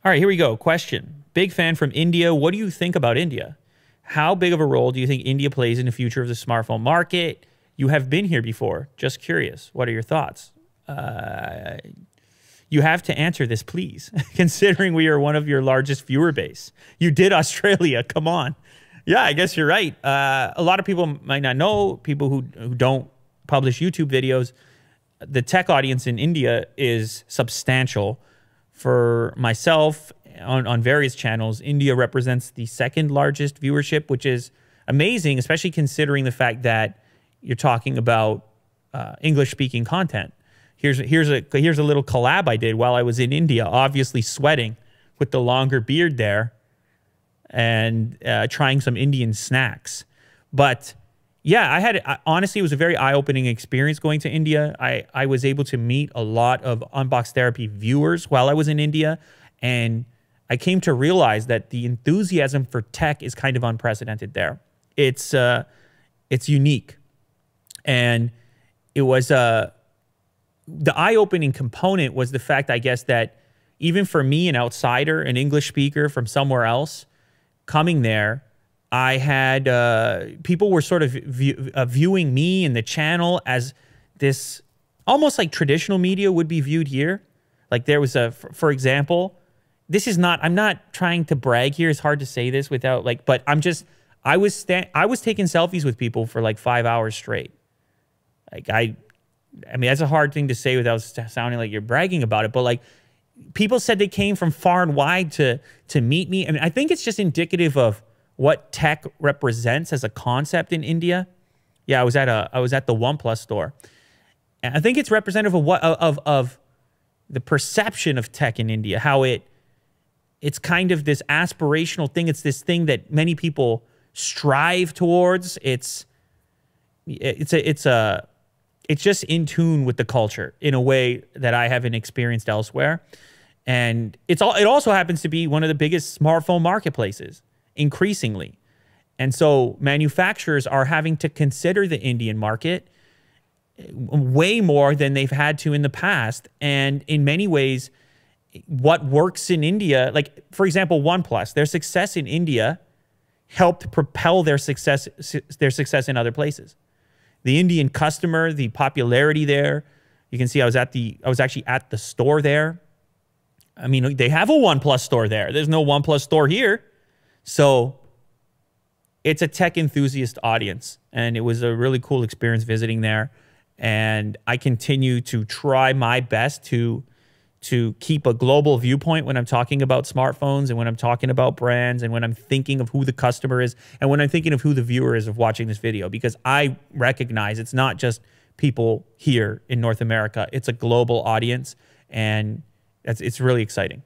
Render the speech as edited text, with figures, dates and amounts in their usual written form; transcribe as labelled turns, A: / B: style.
A: All right, here we go. Question. Big fan from India. What do you think about India? How big of a role do you think India plays in the future of the smartphone market? You have been here before. Just curious. What are your thoughts? You have to answer this, please, considering we are one of your largest viewer base. You did Australia. Come on. Yeah, I guess you're right. A lot of people might not know, people who don't publish YouTube videos, the tech audience in India is substantial. For myself, on various channels, India represents the second largest viewership, which is amazing, especially considering the fact that you're talking about English-speaking content. Here's a little collab I did while I was in India, obviously sweating with the longer beard there and trying some Indian snacks. But yeah, honestly, it was a very eye-opening experience going to India. I was able to meet a lot of Unbox Therapy viewers while I was in India, and I came to realize that the enthusiasm for tech is kind of unprecedented there. It's unique, and it was the eye-opening component was the fact, I guess, that even for me, an outsider, an English speaker from somewhere else, coming there, I had people were sort of viewing me and the channel as this almost like traditional media would be viewed here. Like there was for example, this is not, I'm not trying to brag here. It's hard to say this without like, but I was taking selfies with people for like 5 hours straight. Like I mean, that's a hard thing to say without sounding like you're bragging about it, but like people said they came from far and wide to meet me. I mean, I think it's just indicative of what tech represents as a concept in India. Yeah, I was at the OnePlus store. And I think it's representative of what of the perception of tech in India, how it's kind of this aspirational thing. It's this thing that many people strive towards. It's just in tune with the culture in a way that I haven't experienced elsewhere. And it also happens to be one of the biggest smartphone marketplaces, increasingly. And so manufacturers are having to consider the Indian market way more than they've had to in the past. And in many ways, what works in India, like for example, OnePlus, their success in India helped propel their success in other places. The Indian customer, the popularity there, you can see I was actually at the store there. I mean, they have a OnePlus store there. There's no OnePlus store here. So it's a tech enthusiast audience, and it was a really cool experience visiting there. And I continue to try my best to keep a global viewpoint when I'm talking about smartphones and when I'm talking about brands and when I'm thinking of who the customer is and when I'm thinking of who the viewer is of watching this video, because I recognize it's not just people here in North America. It's a global audience, and it's really exciting.